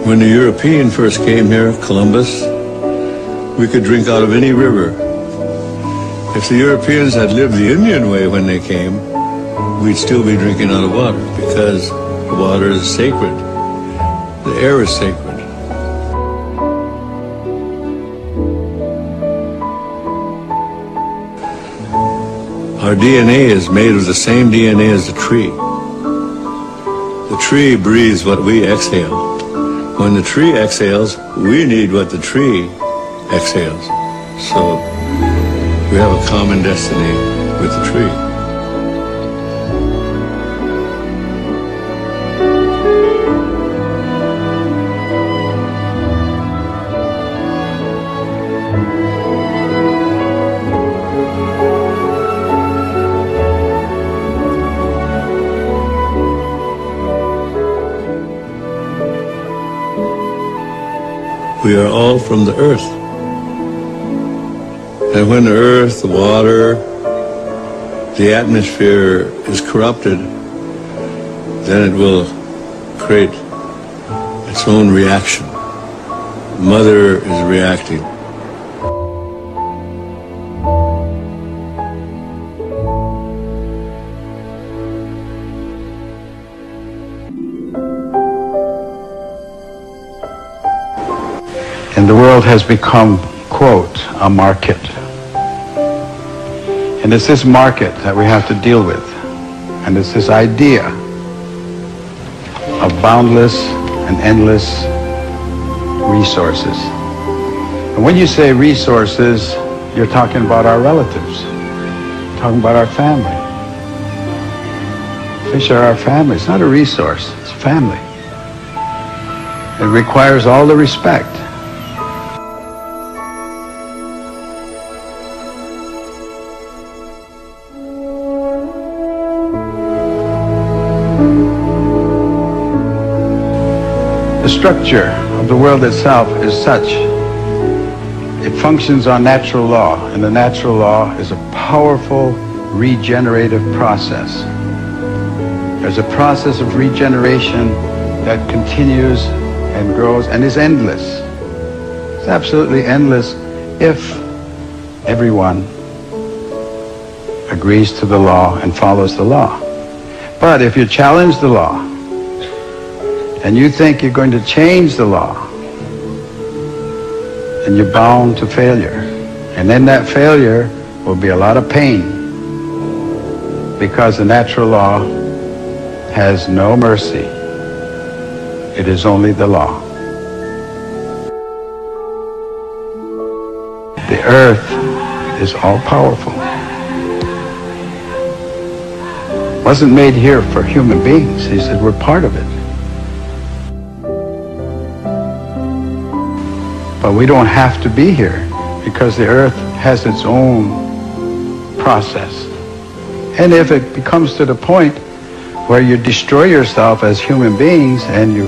When the European first came here, Columbus, we could drink out of any river. If the Europeans had lived the Indian way when they came, we'd still be drinking out of water because the water is sacred. The air is sacred. Our DNA is made of the same DNA as the tree. The tree breathes what we exhale. When the tree exhales, we need what the tree exhales. So we have a common destiny with the tree. We are all from the earth. And when the earth, the water, the atmosphere is corrupted, then it will create its own reaction. Mother is reacting. And the world has become, quote, a market. And it's this market that we have to deal with. And it's this idea of boundless and endless resources. And when you say resources, you're talking about our relatives. You're talking about our family. Fish are our family. It's not a resource, it's family. It requires all the respect. The structure of the world itself is such, it functions on natural law, and the natural law is a powerful regenerative process. There's a process of regeneration that continues and grows and is endless. It's absolutely endless if everyone agrees to the law and follows the law. But if you challenge the law, and you think you're going to change the law, and you're bound to failure. And in that failure will be a lot of pain, because the natural law has no mercy. It is only the law. The earth is all-powerful. It wasn't made here for human beings. He said we're part of it. But we don't have to be here because the earth has its own process. And if it becomes to the point where you destroy yourself as human beings and you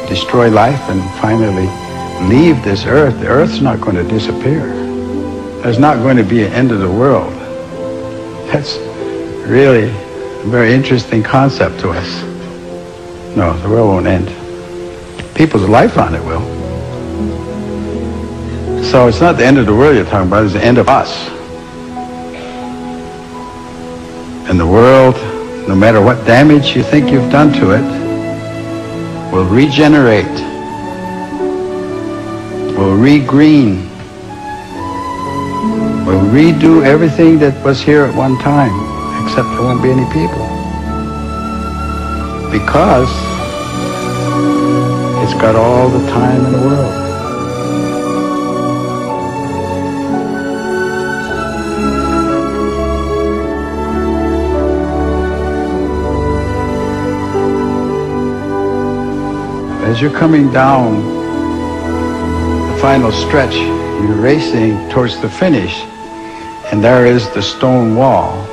destroy life and finally leave this earth, the earth's not going to disappear. There's not going to be an end of the world. That's really a very interesting concept to us. No, the world won't end. People's life on it will. So it's not the end of the world you're talking about, it's the end of us. And the world, no matter what damage you think you've done to it, will regenerate, will regreen, will redo everything that was here at one time, except there won't be any people. Because it's got all the time in the world. As you're coming down the final stretch, you're racing towards the finish, and there is the stone wall,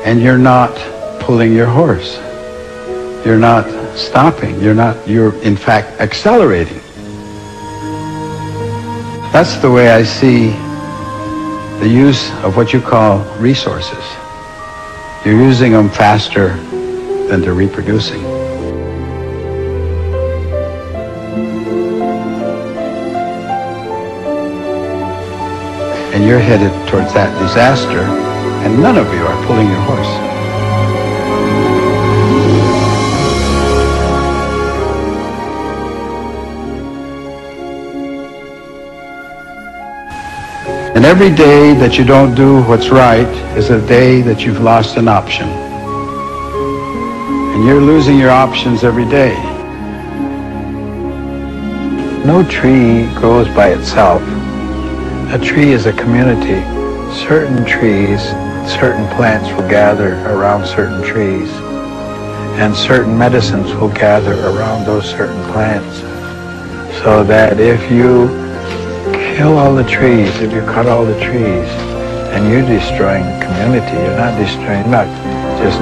and you're not pulling your horse. You're not stopping. You're in fact accelerating. That's the way I see the use of what you call resources. You're using them faster than they're reproducing. and you're headed towards that disaster, and none of you are pulling your horse. And every day that you don't do what's right is a day that you've lost an option. And you're losing your options every day. No tree grows by itself. A tree is a community. Certain trees, certain plants will gather around certain trees. And certain medicines will gather around those certain plants. So that if you kill all the trees, if you cut all the trees, and you're destroying the community, you're not just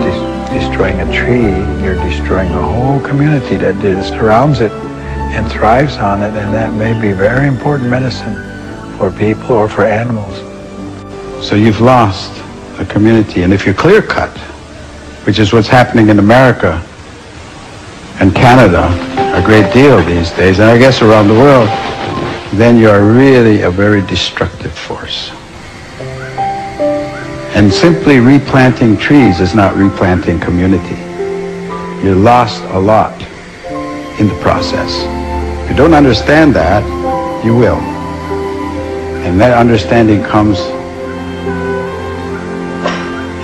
destroying a tree, you're destroying a whole community that surrounds it and thrives on it, and that may be very important medicine for people or for animals. So you've lost a community, and if you clear cut, which is what's happening in America and Canada a great deal these days, and I guess around the world, then you are really a very destructive force. And simply replanting trees is not replanting community. You lost a lot in the process. If you don't understand that, you will. And that understanding comes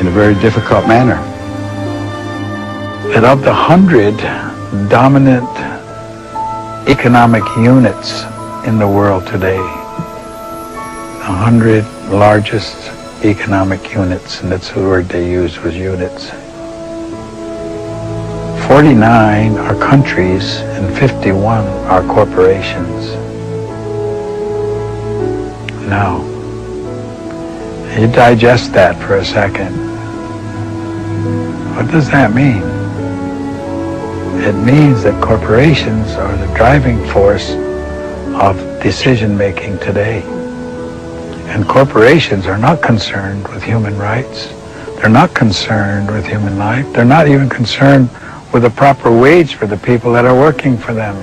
in a very difficult manner. And of the 100 dominant economic units in the world today, 100 largest economic units, and that's the word they used, was units. 49 are countries and 51 are corporations. Now, you digest that for a second. What does that mean? It means that corporations are the driving force of decision-making today. And corporations are not concerned with human rights. They're not concerned with human life. They're not even concerned with a proper wage for the people that are working for them.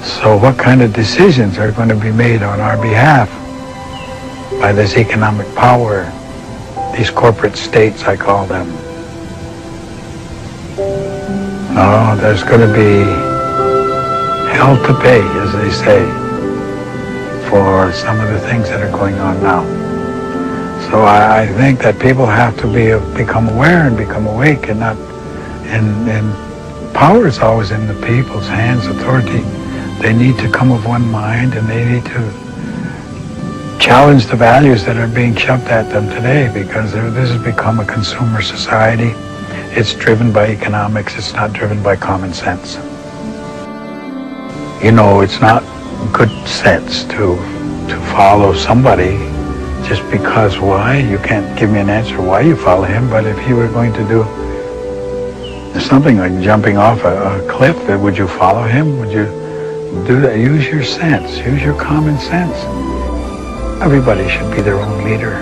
So what kind of decisions are going to be made on our behalf by this economic power, these corporate states, I call them? Oh, there's going to be hell to pay, as they say, for some of the things that are going on now. So I think that people have to become aware and become awake, and not, and power is always in the people's hands, authority. They need to come of one mind, and they need to challenge the values that are being shoved at them today, because this has become a consumer society. It's driven by economics, it's not driven by common sense. You know, it's not good sense to follow somebody just because. Why? You can't give me an answer why you follow him, but if he were going to do something like jumping off a cliff, would you follow him? Would you do that? Use your sense, use your common sense. Everybody should be their own leader.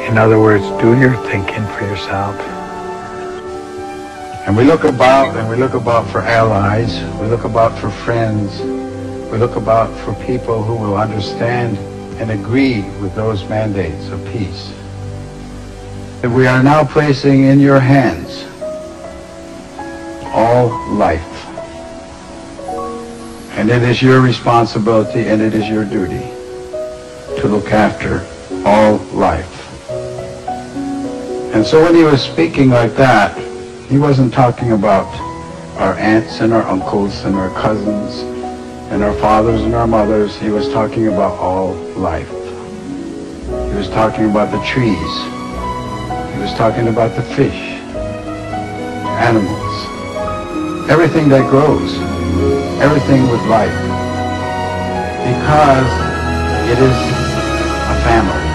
In other words, do your thinking for yourself. And we look about for allies, we look about for friends, we look about for people who will understand and agree with those mandates of peace. That we are now placing in your hands all life. And it is your responsibility and it is your duty to look after all life. And so when he was speaking like that, he wasn't talking about our aunts and our uncles and our cousins and our fathers and our mothers. He was talking about all life. He was talking about the trees. He was talking about the fish, animals, everything that grows, everything with life. Because it is a family.